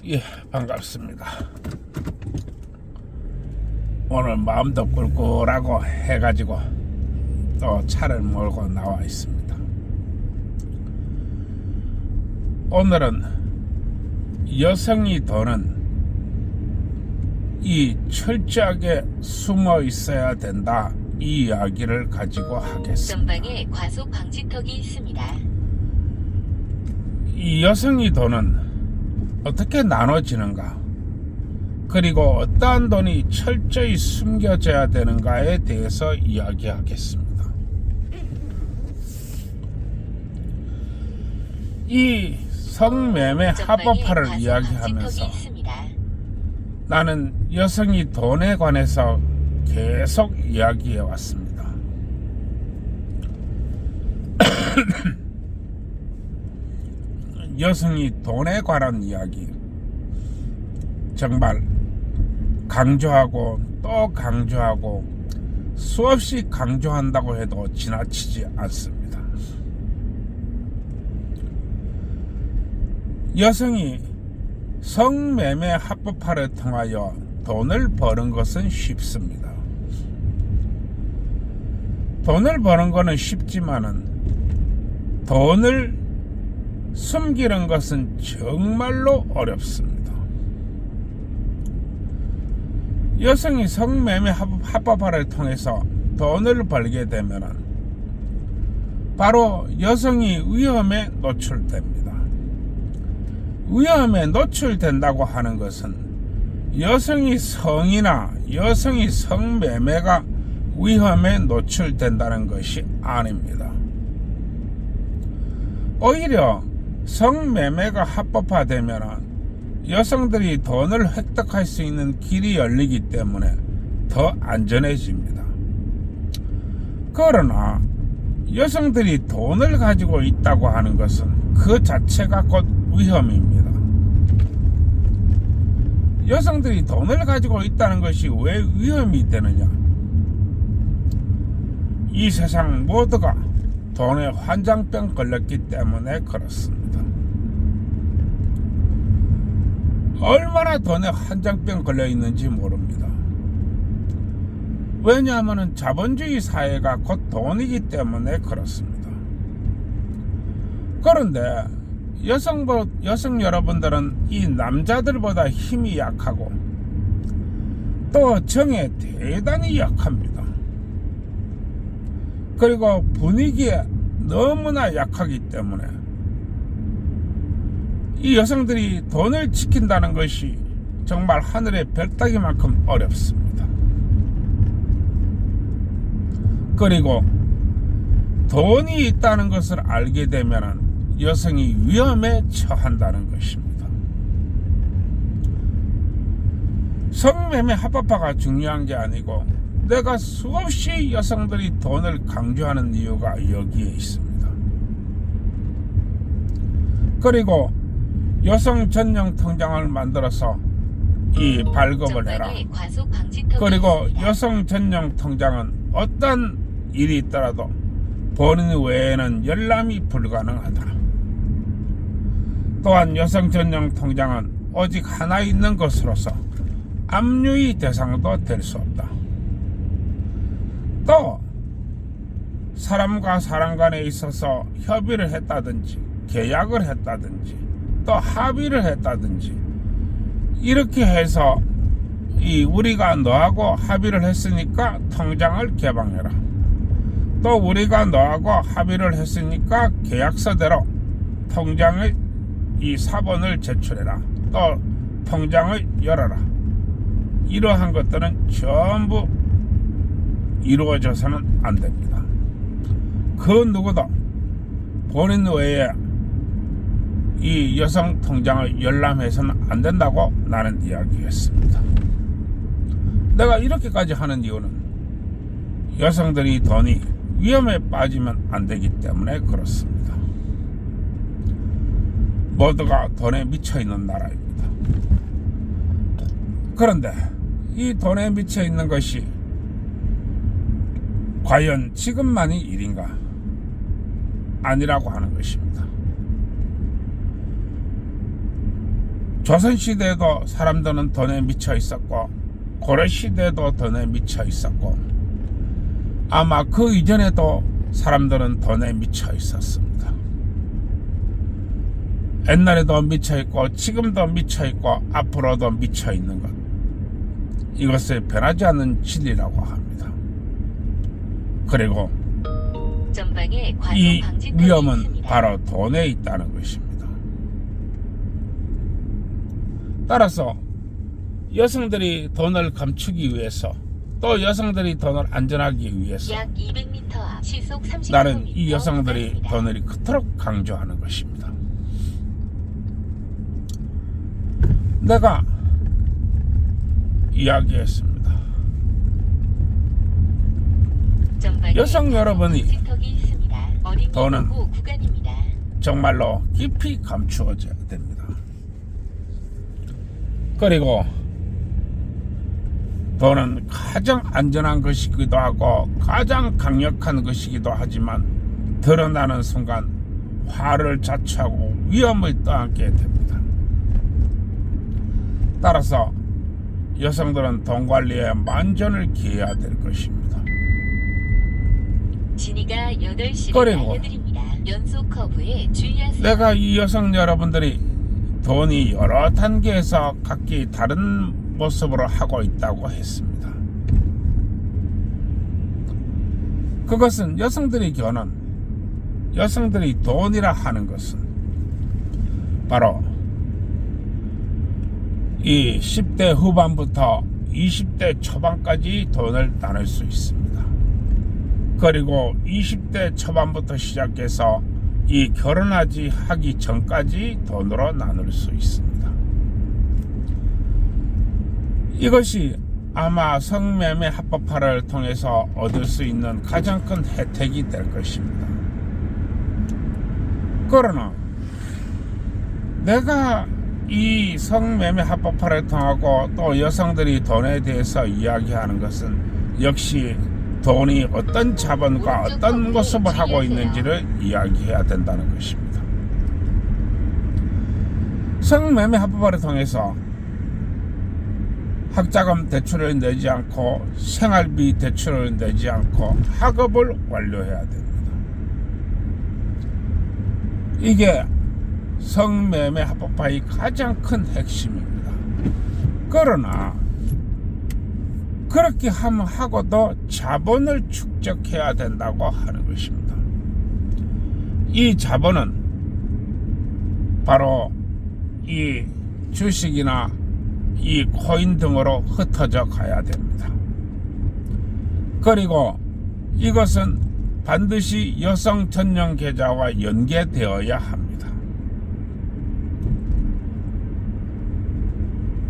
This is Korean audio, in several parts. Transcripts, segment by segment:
예, 반갑습니다. 오늘 마음도 꿀꿀하고 해가지고 또 차를 몰고 나와 있습니다. 오늘은 여성이 도는 이 철저하게 숨어 있어야 된다, 이 이야기를 가지고 하겠습니다. 전방에 과속 방지턱이 있습니다. 이 여성이 도는 어떻게 나눠지는가, 그리고 어떠한 돈이 철저히 숨겨져야 되는가에 대해서 이야기하겠습니다. 이 성매매 합법화를 이야기하면서 나는 여성이 돈에 관해서 계속 이야기해 왔습니다. 여성이 돈에 관한 이야기 정말 강조하고 또 강조하고 수없이 강조한다고 해도 지나치지 않습니다. 여성이 성매매 합법화를 통하여 돈을 버는 것은 쉽습니다. 돈을 버는 것은 쉽지만은 돈을 숨기는 것은 정말로 어렵습니다. 여성이 성매매 합법화를 통해서 돈을 벌게 되면은 바로 여성이 위험에 노출됩니다. 위험에 노출된다고 하는 것은 여성이 성이나 여성이 성매매가 위험에 노출된다는 것이 아닙니다. 오히려 성매매가 합법화되면 여성들이 돈을 획득할 수 있는 길이 열리기 때문에 더 안전해집니다. 그러나 여성들이 돈을 가지고 있다고 하는 것은 그 자체가 곧 위험입니다. 여성들이 돈을 가지고 있다는 것이 왜 위험이 되느냐? 이 세상 모두가 돈에 환장병 걸렸기 때문에 그렇습니다. 얼마나 돈에 환장병 걸려 있는지 모릅니다. 왜냐하면 자본주의 사회가 곧 돈이기 때문에 그렇습니다. 그런데 여성 여러분들은 이 남자들보다 힘이 약하고 또 정에 대단히 약합니다. 그리고 분위기에 너무나 약하기 때문에 이 여성들이 돈을 지킨다는 것이 정말 하늘의 별따기만큼 어렵습니다. 그리고 돈이 있다는 것을 알게 되면 여성이 위험에 처한다는 것입니다. 성매매 합법화가 중요한 게 아니고 내가 수없이 여성들이 돈을 강조하는 이유가 여기에 있습니다. 그리고 여성 전용 통장을 만들어서 이 발급을 해라. 그리고 여성 전용 통장은 어떤 일이 있더라도 본인 외에는 열람이 불가능하다. 또한 여성 전용 통장은 오직 하나 있는 것으로서 압류의 대상도 될 수 없다. 또 사람과 사람 간에 있어서 협의를 했다든지 계약을 했다든지 또 합의를 했다든지 이렇게 해서 우리가 너하고 합의를 했으니까 통장을 개방해라. 또 우리가 너하고 합의를 했으니까 계약서대로 통장의 이 사본을 제출해라. 또 통장을 열어라. 이러한 것들은 전부 이루어져서는 안 됩니다. 그 누구도 본인 외에 이 여성 통장을 열람해서는 안 된다고 나는 이야기했습니다. 내가 이렇게까지 하는 이유는 여성들이 돈이 위험에 빠지면 안 되기 때문에 그렇습니다. 모두가 돈에 미쳐 있는 나라입니다. 그런데 이 돈에 미쳐 있는 것이 과연 지금만이 일인가? 아니라고 하는 것입니다. 조선시대에도 사람들은 돈에 미쳐 있었고 고려시대에도 돈에 미쳐 있었고 아마 그 이전에도 사람들은 돈에 미쳐 있었습니다. 옛날에도 미쳐 있고 지금도 미쳐 있고 앞으로도 미쳐 있는 것, 이것을 변하지 않는 진리라고 합니다. 그리고 전방에 과속 이 방지턱이 위험은 있습니다. 바로 돈에 있다는 것입니다. 따라서 여성들이 돈을 감추기 위해서, 또 여성들이 돈을 안전하기 위해서 약 200m 앞 시속 30km 나는 이 여성들이 구간입니다. 돈을 그토록 강조하는 것입니다. 내가 이야기했습니다. 전방에 여성 과속 여러분이 방지턱이 있습니다. 어린이 돈은 보호 구간입니다. 정말로 깊이 감추어져야 됩니다. 그리고 돈은 가장 안전한 것이기도 하고 가장 강력한 것이기도 하지만 드러나는 순간 화를 자초하고 위험을 떠안게 됩니다. 따라서 여성들은 돈 관리에 만전을 기해야 될 것입니다. 진이가 8시를 그리고 알려드립니다. 연속 커브에 주의하세요. 내가 이 여성 여러분들이 돈이 여러 단계에서 각기 다른 모습으로 하고 있다고 했습니다. 그것은 여성들이 겨는, 여성들이 돈이라 하는 것은 바로 이 10대 후반부터 20대 초반까지 돈을 나눌 수 있습니다. 그리고 20대 초반부터 시작해서 이 결혼하기 전까지 돈으로 나눌 수 있습니다. 이것이 아마 성매매 합법화를 통해서 얻을 수 있는 가장 큰 혜택이 될 것입니다. 그러나 내가 이 성매매 합법화를 통하고 또 여성들이 돈에 대해서 이야기하는 것은 역시 돈이 어떤 자본과 어떤 모습을 하고 있는지를 이야기해야 된다는 것입니다. 성매매 합법화를 통해서 학자금 대출을 내지 않고 생활비 대출을 내지 않고 학업을 완료해야 됩니다. 이게 성매매 합법화의 가장 큰 핵심입니다. 그러나 그렇게 하고도 자본을 축적해야 된다고 하는 것입니다. 이 자본은 바로 이 주식이나 이 코인 등으로 흩어져 가야 됩니다. 그리고 이것은 반드시 여성 전용 계좌와 연계되어야 합니다.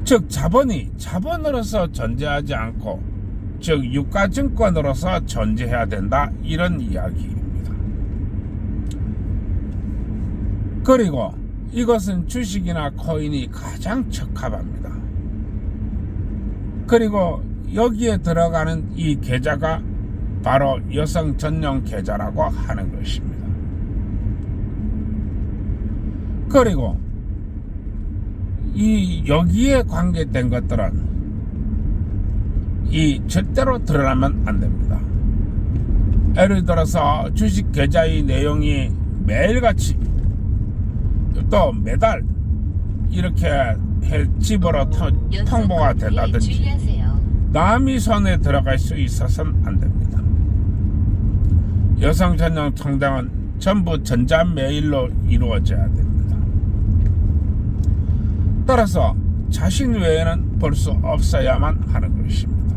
즉 자본이 자본으로서 존재하지 않고 즉 유가증권으로서 존재해야 된다, 이런 이야기입니다. 그리고 이것은 주식이나 코인이 가장 적합합니다. 그리고 여기에 들어가는 이 계좌가 바로 여성 전용 계좌라고 하는 것입니다. 그리고 이 여기에 관계된 것들은 이 절대로 드러나면 안 됩니다. 예를 들어서 주식 계좌의 내용이 매일같이 또 매달 이렇게 집으로 통보가 된다든지 주의하세요. 남이 손에 들어갈 수 있어서는 안 됩니다. 여성 전용 통장은 전부 전자메일로 이루어져야 됩니다. 따라서 자신 외에는 볼 수 없어야만 하는 것입니다.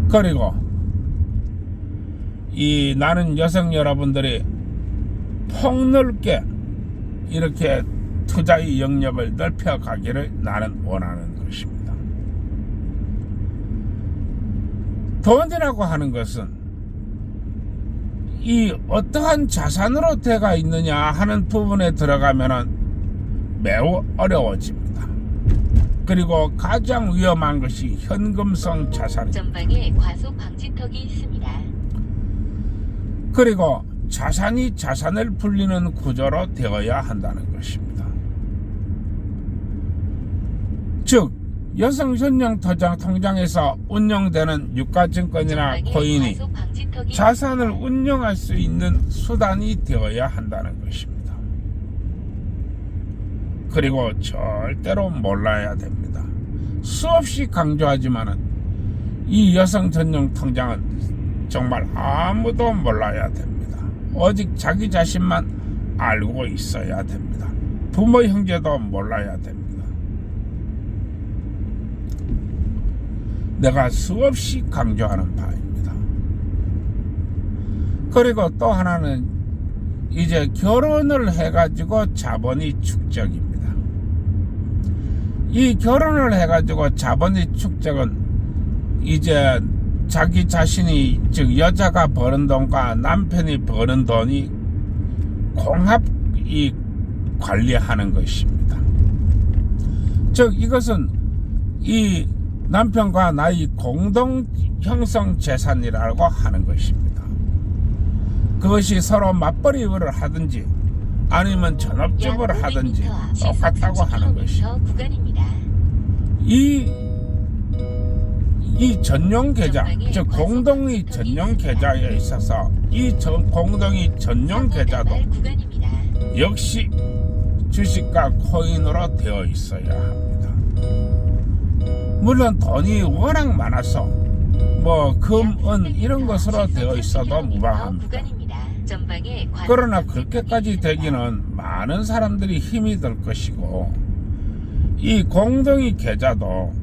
그리고 이 나는 여성 여러분들이 폭넓게 이렇게 투자의 영역을 넓혀가기를 나는 원하는 것입니다. 돈이라고 하는 것은 이 어떠한 자산으로 돼가 있느냐 하는 부분에 들어가면은 매우 어려워집니다. 그리고 가장 위험한 것이 현금성 자산입니다. 전방에 과속 방지턱이 있습니다. 그리고 자산이 자산을 불리는 구조로 되어야 한다는 것입니다. 즉 여성 전용 통장에서 운영되는 유가증권이나 코인이 과속 방지턱이 자산을 있습니다. 운영할 수 있는 수단이 되어야 한다는 것입니다. 그리고 절대로 몰라야 됩니다. 수없이 강조하지만은 이 여성 전용 통장은 정말 아무도 몰라야 됩니다. 오직 자기 자신만 알고 있어야 됩니다. 부모 형제도 몰라야 됩니다. 내가 수없이 강조하는 바입니다. 그리고 또 하나는 이제 결혼을 해가지고 자본이 축적입니다. 이 결혼을 해가지고 자본이 축적은 이제 자기 자신이, 즉 여자가 버는 돈과 남편이 버는 돈이 공합이 관리하는 것입니다. 즉 이것은 이 남편과 나의 공동 형성 재산이라고 하는 것입니다. 그것이 서로 맞벌이를 하든지 아니면 전업주부를 하든지 똑같다고 하는 것입니다. 이 전용 계좌, 즉 공동의 전용 계좌에 있어서 이 공동의 전용 계좌도 역시 주식과 코인으로 되어 있어야 합니다. 물론 돈이 워낙 많아서 뭐 금, 은 이런 것으로 되어 있어도 무방합니다. 그러나 그렇게까지 되기는 많은 사람들이 힘이 들 것이고, 이 공동의 계좌도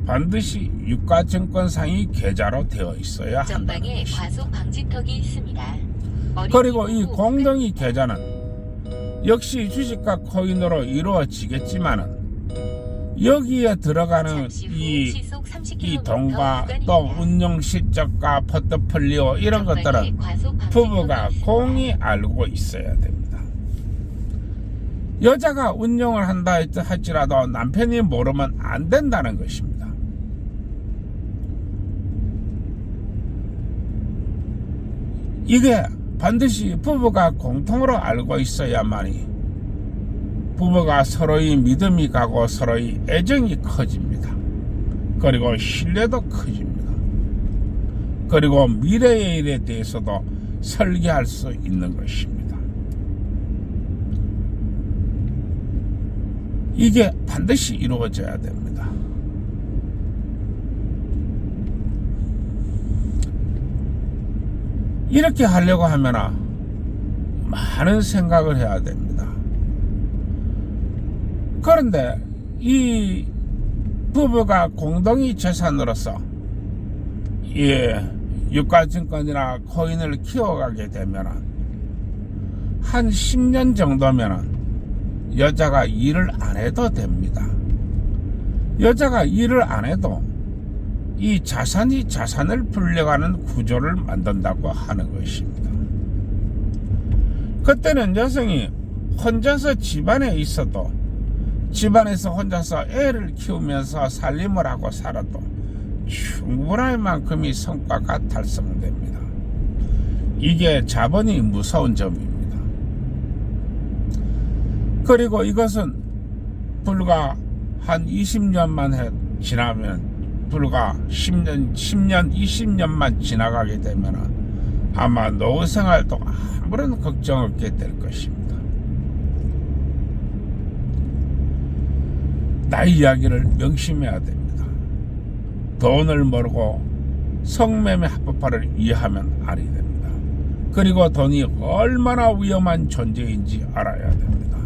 반드시 유가증권상의 계좌로 되어 있어야 한다는 것입니다. 그리고 이 공동의 계좌는 역시 주식과 코인으로 이루어지겠지만은 여기에 들어가는 이 돈과 또 운용 실적과 포트폴리오 이런 것들은 부부가 공히 알고 있어야 됩니다. 여자가 운용을 한다 할지라도 남편이 모르면 안 된다는 것입니다. 이게 반드시 부부가 공통으로 알고 있어야만이 부부가 서로의 믿음이 가고 서로의 애정이 커집니다. 그리고 신뢰도 커집니다. 그리고 미래의 일에 대해서도 설계할 수 있는 것입니다. 이게 반드시 이루어져야 됩니다. 이렇게 하려고 하면 많은 생각을 해야 됩니다. 그런데 이 부부가 공동의 재산으로서 유가증권이나 코인을 키워가게 되면 한 10년 정도면 여자가 일을 안 해도 됩니다. 여자가 일을 안 해도 이 자산이 자산을 불려가는 구조를 만든다고 하는 것입니다. 그때는 여성이 혼자서 집안에 있어도 집안에서 혼자서 애를 키우면서 살림을 하고 살아도 충분할 만큼의 성과가 달성됩니다. 이게 자본이 무서운 점입니다. 그리고 이것은 불과 한 20년만 지나면, 불과 10년, 20년만 지나가게 되면 아마 노후 생활도 아무런 걱정 없게 될 것입니다. 나의 이야기를 명심해야 됩니다. 돈을 벌고 성매매 합법화를 이해하면 아니 됩니다. 그리고 돈이 얼마나 위험한 존재인지 알아야 됩니다.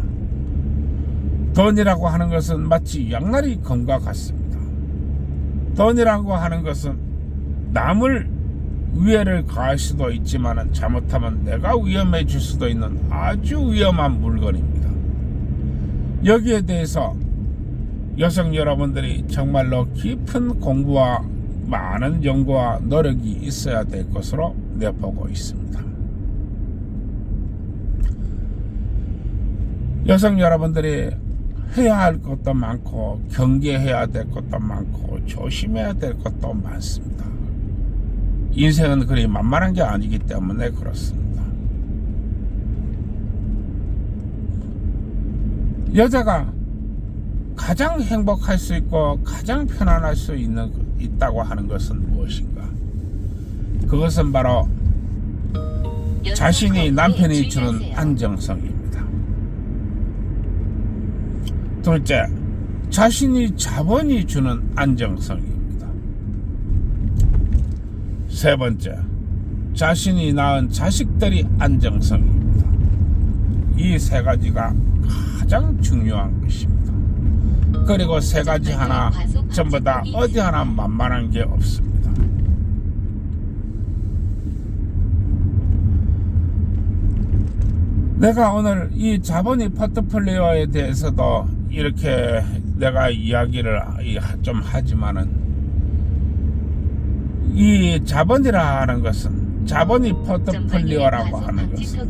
돈이라고 하는 것은 마치 양날의 검과 같습니다. 돈이라고 하는 것은 남을 위해를 가할 수도 있지만 잘못하면 내가 위험해질 수도 있는 아주 위험한 물건입니다. 여기에 대해서 여성 여러분들이 정말로 깊은 공부와 많은 연구와 노력이 있어야 될 것으로 내보고 있습니다. 여성 여러분들이 해야 할 것도 많고 경계해야 될 것도 많고 조심해야 될 것도 많습니다. 인생은 그리 만만한 게 아니기 때문에 그렇습니다. 여자가 가장 행복할 수 있고 가장 편안할 수 있다고 하는 것은 무엇인가? 그것은 바로 자신이 남편이 주는 안정성입니다. 둘째, 자신이 자본이 주는 안정성입니다. 세 번째, 자신이 낳은 자식들이 안정성입니다. 이 세 가지가 가장 중요한 것입니다. 그리고 세 가지 하나 전부 다 어디 하나 만만한 게 없습니다. 내가 오늘 이 자본이 포트폴리오에 대해서도 이렇게 내가 이야기를 좀 하지만은, 이 자본이라 하는 것은, 자본이 포트폴리오라고 하는 것은,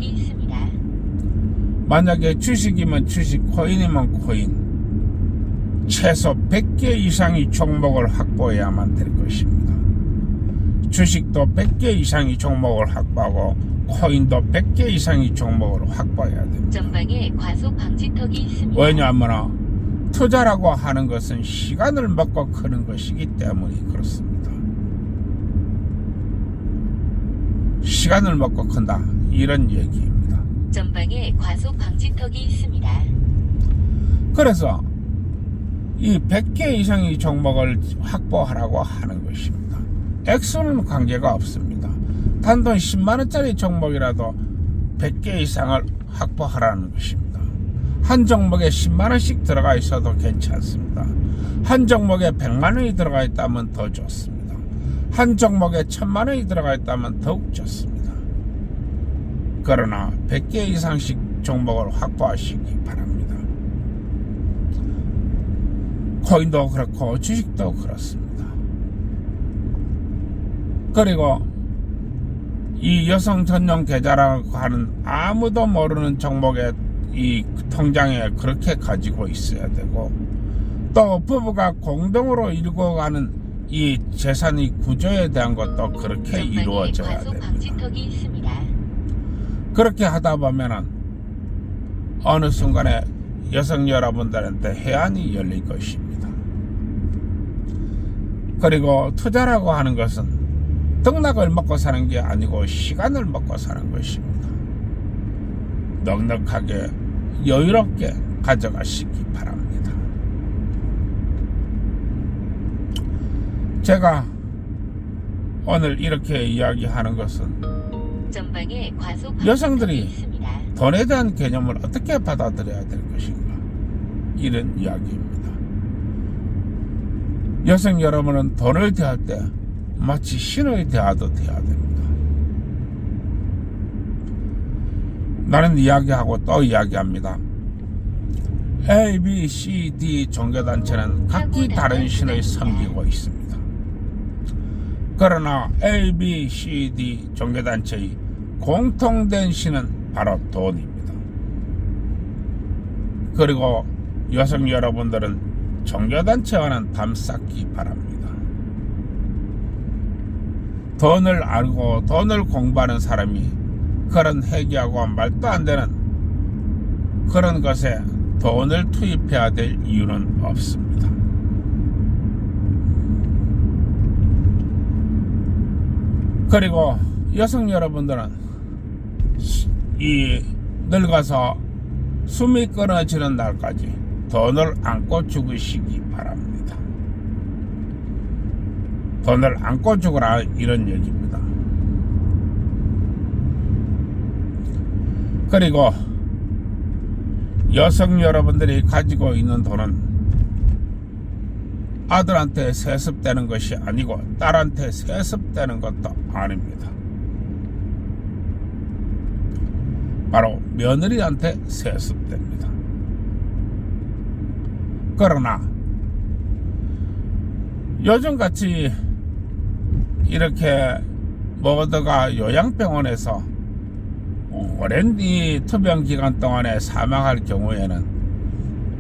만약에 주식이면 주식, 코인이면 코인, 최소 100개 이상의 종목을 확보해야만 될 것입니다. 주식도 100개 이상의 종목을 확보하고 코인도 100개 이상의 종목을 확보해야 됩니다. 전방에 과속 방지턱이 있습니다. 왜냐하면 투자라고 하는 것은 시간을 먹고 크는 것이기 때문에 그렇습니다. 시간을 먹고 큰다, 이런 얘기입니다. 전방에 과속 방지턱이 있습니다. 그래서 이 100개 이상의 종목을 확보하라고 하는 것입니다. 액수는 관계가 없습니다. 단돈 10만원짜리 종목이라도 100개 이상을 확보하라는 것입니다. 한 종목에 10만원씩 들어가 있어도 괜찮습니다. 한 종목에 100만원이 들어가 있다면 더 좋습니다. 한 종목에 1000만원이 들어가 있다면 더욱 좋습니다. 그러나 100개 이상씩 종목을 확보하시기 바랍니다. 코인도 그렇고 주식도 그렇습니다. 그리고 이 여성 전용 계좌라고 하는 아무도 모르는 종목의 이 통장에 그렇게 가지고 있어야 되고, 또 부부가 공동으로 이루어가는 이 재산의 구조에 대한 것도 그렇게 이루어져야 됩니다. 그렇게 하다 보면은 어느 순간에 여성 여러분들한테 해안이 열릴 것입니다. 그리고 투자라고 하는 것은 떡락을 먹고 사는 게 아니고 시간을 먹고 사는 것입니다. 넉넉하게 여유롭게 가져가시기 바랍니다. 제가 오늘 이렇게 이야기하는 것은 전방에 과속 여성들이 있습니다. 돈에 대한 개념을 어떻게 받아들여야 될 것인가, 이런 이야기입니다. 여성 여러분은 돈을 대할 때 마치 신을 대하도 대해야 됩니다. 나는 이야기하고 또 이야기합니다. A, B, C, D 종교단체는 각기 다른 신을 섬기고 있습니다. 그러나 A, B, C, D 종교단체의 공통된 신은 바로 돈입니다. 그리고 여성 여러분들은 종교단체와는 담쌓기 바랍니다. 돈을 알고 돈을 공부하는 사람이 그런 회개하고 말도 안 되는 그런 것에 돈을 투입해야 될 이유는 없습니다. 그리고 여성 여러분들은 이 늙어서 숨이 끊어지는 날까지 돈을 안고 죽으시기 바랍니다. 돈을 안고 죽으라, 이런 얘기입니다. 그리고 여성 여러분들이 가지고 있는 돈은 아들한테 세습되는 것이 아니고 딸한테 세습되는 것도 아닙니다. 바로 며느리한테 세습됩니다. 그러나 요즘같이 이렇게 모두가 요양병원에서 오랜 이 투병 기간 동안에 사망할 경우에는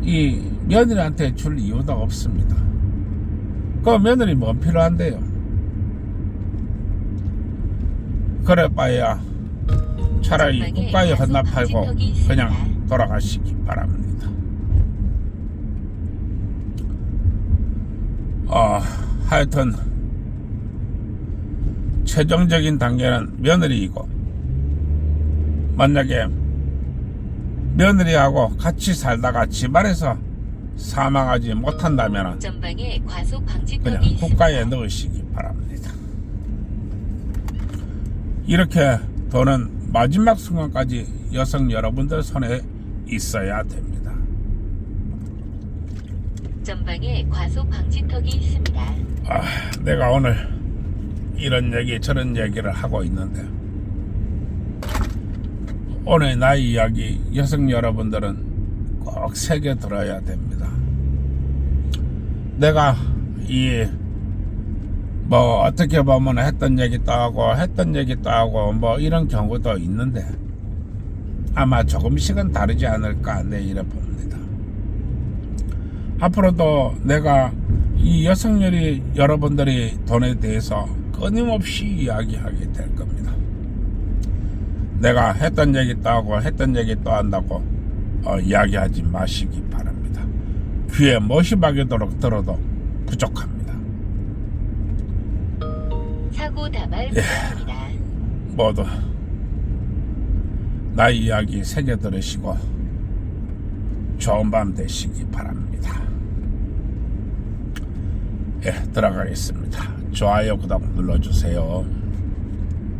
이 며느리한테 줄 이유도 없습니다. 그 며느리 뭐 필요한데요? 그래 봐야 차라리 국가에 헌납하고 그냥 돌아가시기 바랍니다. 하여튼 최종적인 단계는 며느리이고, 만약에 며느리하고 같이 살다가 집안에서 사망하지 못한다면 전방에 과속 방지턱이 그냥 있습니다. 국가에 넣으시기 바랍니다. 이렇게 돈은 마지막 순간까지 여성 여러분들 손에 있어야 됩니다. 전방에 과속 방지턱이 있습니다. 내가 오늘 이런 얘기 저런 얘기를 하고 있는데, 오늘 나의 이야기 여성 여러분들은 꼭 새겨 들어야 됩니다. 내가 뭐 어떻게 보면 했던 얘기도 하고 뭐 이런 경우도 있는데, 아마 조금씩은 다르지 않을까 내 이래 봅니다. 앞으로도 내가 이 여성들이 여러분들이 돈에 대해서 끊임없이 이야기하게 될 겁니다. 내가 했던 얘기 또 하고 했던 얘기 또 한다고 이야기하지 마시기 바랍니다. 귀에 못이 박이도록 들어도 부족합니다. 사고 다발 부탁입니다. 모두 나의 이야기 새겨 들으시고 좋은 밤 되시기 바랍니다. 들어가겠습니다. 좋아요, 구독 눌러주세요.